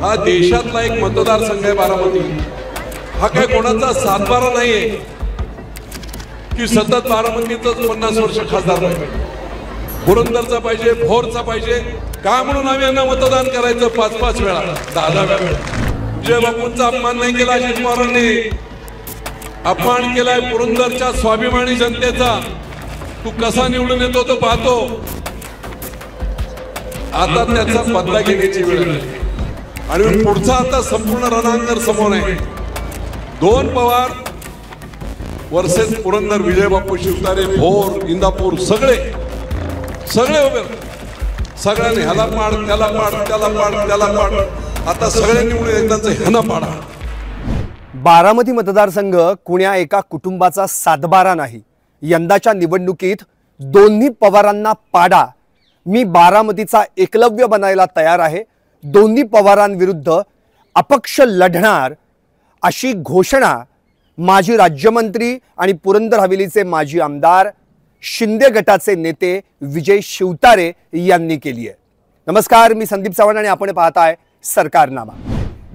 हा देशातला एक मतदारसंघ आहे बारामती। हा काय कोणाचा सातबारा नाहीये की सतत बारामतीतच 50 वर्ष खासदार पाहिजे, पुरंदरचा पाहिजे, भोरचा पाहिजे का म्हणून आम्ही यांना मतदान करायचं 5-5 वेळा, 10-10 वेळा। विजय बापूंचा अपमान नाही केला अजित पवारांनी, अपमान केलाय पुरंदरच्या स्वाभिमानी जनतेचा। तू कसा निवडून येतो तो पाहतो, आता त्याचा बदला घेण्याची वेळ आहे आणि पुढचा आता संपूर्ण रणांगण समोर आहे। 2 पवार वर्सेस पुरंदर, विजय बापू शिवतारे, भोर, इंदापूर सगळे उभे, सगळ्यांनी ह्याला पाड, त्याला पाड, त्याला पाड, त्याला पाड, आता सगळ्यांनी मिळून एकदाच ह्याला पाडा। बारामती मतदारसंघ कुण्या एका कुटुंबाचा सातबारा नाही। यंदाच्या निवडणुकीत दोन्ही पवारांना पाडा, मी बारामतीचा एकलव्य बनायला तयार आहे, दोन्ही पवारांविरुद्ध अपक्ष लढणार अशी घोषणा माजी राज्यमंत्री आणि पुरंदर हवेलीचे माजी आमदार शिंदे गटाचे नेते विजय शिवतारे यांनी केली आहे। नमस्कार, मी संदीप चव्हाण आणि आपण पाहताय सरकारनामा।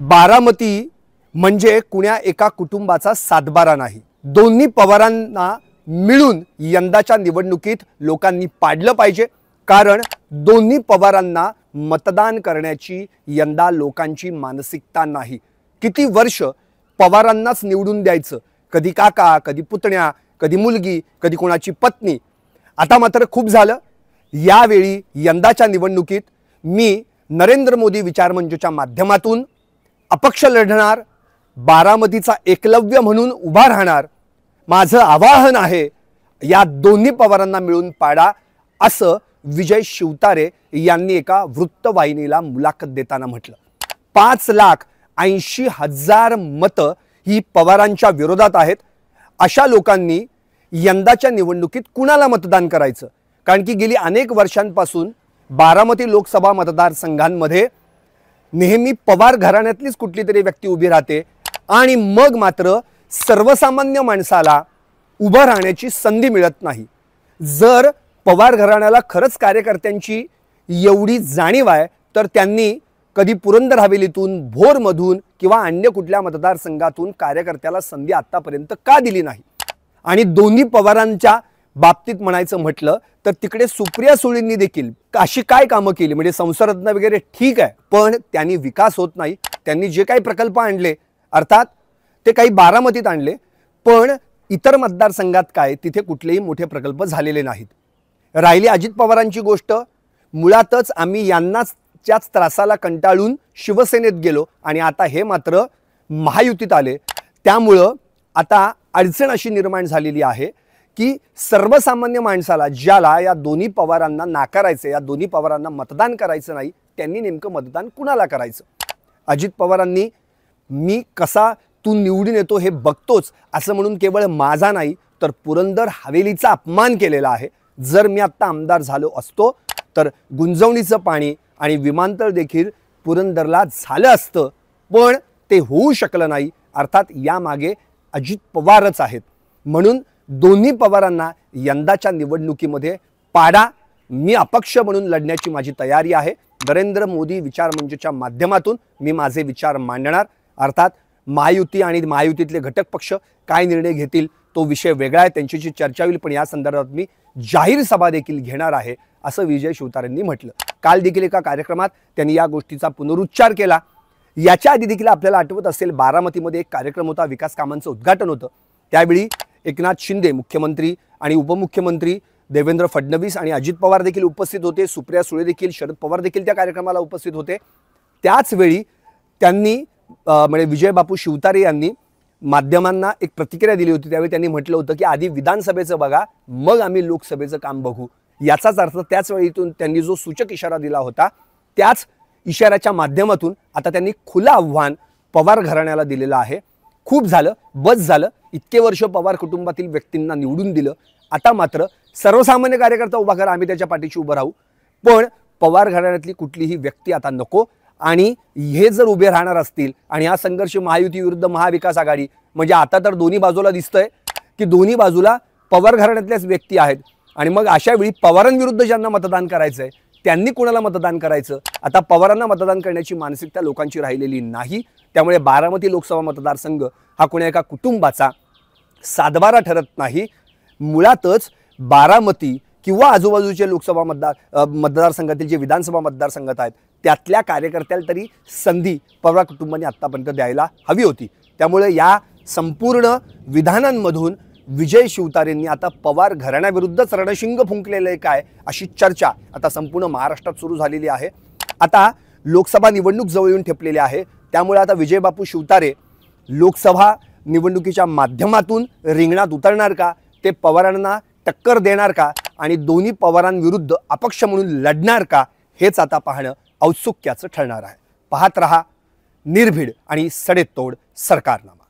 बारामती म्हणजे कुण्या एका कुटुंबाचा सातबारा नाही। दोन्ही पवारांना मिळून यंदाच्या निवडणुकीत लोकांनी पाडलं पाहिजे, कारण दोन्ही पवारांना मतदान करण्याची यंदा लोकांची मानसिकता नाही। किती वर्ष पवारांनाच निवडून द्यायचं, कधी काका, कधी पुतण्या, कधी मुलगी, कधी कोणाची पत्नी। आता मात्र खूप झालं। यावेळी यंदाच्या निवडणुकीत मी नरेंद्र मोदी विचारमंचच्या माध्यमातून अपक्ष लढणार, बारामतीचा एकलव्य म्हणून उभा राहणार। माझं आवाहन आहे, या दोन्ही पवारांना मिळून पाडा, असं विजय शिवतारे यांनी एका वृत्तवाहिनीला मुलाखत देताना म्हटलं। 5,80,000 मतं ही पवारांच्या विरोधात आहेत। अशा लोकांनी यंदाच्या निवडणुकीत कुणाला मतदान करायचं? कारण की गेली अनेक वर्षांपासून बारामती लोकसभा मतदारसंघांमध्ये नेहमी पवार घराण्यातलीच कुठली तरी व्यक्ती उभी राहते आणि मग मात्र सर्वसामान्य माणसाला उभं राहण्याची संधी मिळत नाही। जर पवार घराण्याला खरंच कार्यकर्त्यांची एवढी जाणीव आहे तर त्यांनी कधी पुरंदर हवेलीतून, भोरमधून किंवा अन्य कुठल्या मतदारसंघातून कार्यकर्त्याला संधी आतापर्यंत का दिली नाही? आणि दोन्ही पवारांच्या बाबतीत म्हणायचं म्हटलं तर तिकडे सुप्रिया सुळेंनी देखील अशी काय कामं केली, म्हणजे संसदरत्न वगैरे ठीक आहे, पण त्यांनी विकास होत नाही। त्यांनी जे काही प्रकल्प आणले, अर्थात ते काही बारामतीत आणले, पण इतर मतदारसंघात काय तिथे कुठलेही मोठे प्रकल्प झालेले नाहीत। राहिली अजित पवारांची गोष्ट, मुळातच आम्ही यांनाच्याच त्रासाला कंटाळून शिवसेनेत गेलो आणि आता हे मात्र महायुतीत आले। त्यामुळं आता अडचण अशी निर्माण झालेली आहे की सर्वसामान्य माणसाला, ज्याला या दोन्ही पवारांना नाकारायचं, या दोन्ही पवारांना मतदान करायचं नाही, त्यांनी नेमकं मतदान कुणाला करायचं? अजित पवारांनी मी कसा तू निवडून येतो हे बघतोच असं म्हणून केवळ माझा नाही तर पुरंदर हवेलीचा अपमान केलेला आहे। जर मी आत्ता आमदार झालो असतो तर गुंजवणीचं पाणी आणि विमानतळ देखील पुरंदरला झालं असतं, पण ते होऊ शकलं नाही। अर्थात यामागे अजित पवारच आहेत। म्हणून दोन्ही पवारांना यंदाच्या निवडणुकीमध्ये पाडा, मी अपक्ष म्हणून लढण्याची माझी तयारी आहे। नरेंद्र मोदी विचारमंचच्या माध्यमातून मी माझे विचार मांडणार। अर्थात महायुती आणि महायुतीतले घटक पक्ष काय निर्णय घेतील तो विषय वेगळा आहे, त्यांच्याशी चर्चा होईल, पण या संदर्भात मी जाहीर सभा देखील घेणार आहे असं विजय शिवतारेंनी म्हटलं। काल देखील एका कार्यक्रमात त्यांनी या गोष्टीचा पुनरुच्चार केला। याच्या आधी देखील आपल्याला आठवत असेल, बारामतीमध्ये एक कार्यक्रम होता, विकास कामांचं उद्घाटन होतं। त्यावेळी एकनाथ शिंदे मुख्यमंत्री आणि उपमुख्यमंत्री, देवेंद्र फडणवीस आणि अजित पवार देखील उपस्थित होते, सुप्रिया सुळे देखील, शरद पवार देखील त्या कार्यक्रमाला उपस्थित होते। त्याच वेळी त्यांनी म्हणजे विजय बापू शिवतारे यांनी माध्यमांना एक प्रतिक्रिया दिली होती। त्यावेळी त्यांनी म्हटलं होतं की आधी विधानसभेचं बघा, मग आम्ही लोकसभेचं काम बघू। याचाच अर्थ त्याच वेळीतून त्यांनी जो सूचक इशारा दिला होता, त्याच इशाऱ्याच्या माध्यमातून आता त्यांनी खुलं आव्हान पवार घराण्याला दिलेलं आहे। खूप झालं, बस झालं, इतके वर्ष पवार कुटुंबातील व्यक्तींना निवडून दिलं, आता मात्र सर्वसामान्य कार्यकर्ता उभा करा, आम्ही त्याच्या पाठीशी उभं राहू, पण पवार घराण्यातली कुठलीही व्यक्ती आता नको। आणि हे जर उभे राहणार असतील आणि हा संघर्ष महायुती विरुद्ध महाविकास आघाडी, म्हणजे आता तर दोन्ही बाजूला दिसतंय की दोन्ही बाजूला पवार घराण्यातल्याच व्यक्ती आहेत आणि मग अशा वेळी पवारांविरुद्ध ज्यांना मतदान करायचंय त्यांनी कोणाला मतदान करायचं? आता पवारांना मतदान करण्याची मानसिकता लोकांची राहिलेली नाही. त्यामुळे बारामती लोकसभा मतदारसंघ हा कोणा एका कुटुंबाचा सातबारा ठरत नाही. मुळातच बारामती किंवा आजूबाजूचे लोकसभा मतदारसंघातील जे विधानसभा मतदारसंघात आहेत त्यातल्या कार्यकर्त्याला तरी संधी पवार कुटुंबाने आत्तापर्यंत द्यायला हवी होती. त्यामुळे या संपूर्ण विधानांमधून विजय शिवतारेंनी आता पवार घराण्याविरुद्धच रणशिंग फुंकलेलं आहे काय, अशी चर्चा आता संपूर्ण महाराष्ट्रात सुरू झालेली आहे. आता लोकसभा निवडणूक जवळ येऊन ठेपलेली आहे. त्यामुळे आता विजय बापू शिवतारे लोकसभा निवडणुकीच्या माध्यमातून रिंगणात उतरणार का, ते पवारांना टक्कर देणार का आणि दोन्ही पवारांविरुद्ध अपक्ष म्हणून लढणार का, हेच आता पाहणं औत्सुक्याचं ठरणार आहे. पाहत रहा निर्भीड आणि सडेतोड सरकारनामा.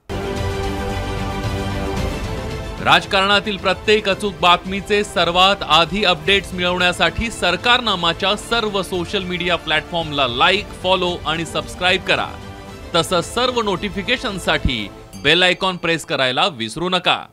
राजकारणातील प्रत्येक अचूक बातमीचे सर्वात आधी अपडेट्स मिळवण्यासाठी सरकारनामाच्या सर्व सोशल मीडिया प्लॅटफॉर्मला लाईक, फॉलो आणि सबस्क्राईब करा. तसंच सर्व नोटिफिकेशनसाठी बेल आयकॉन प्रेस करायला विसरू नका.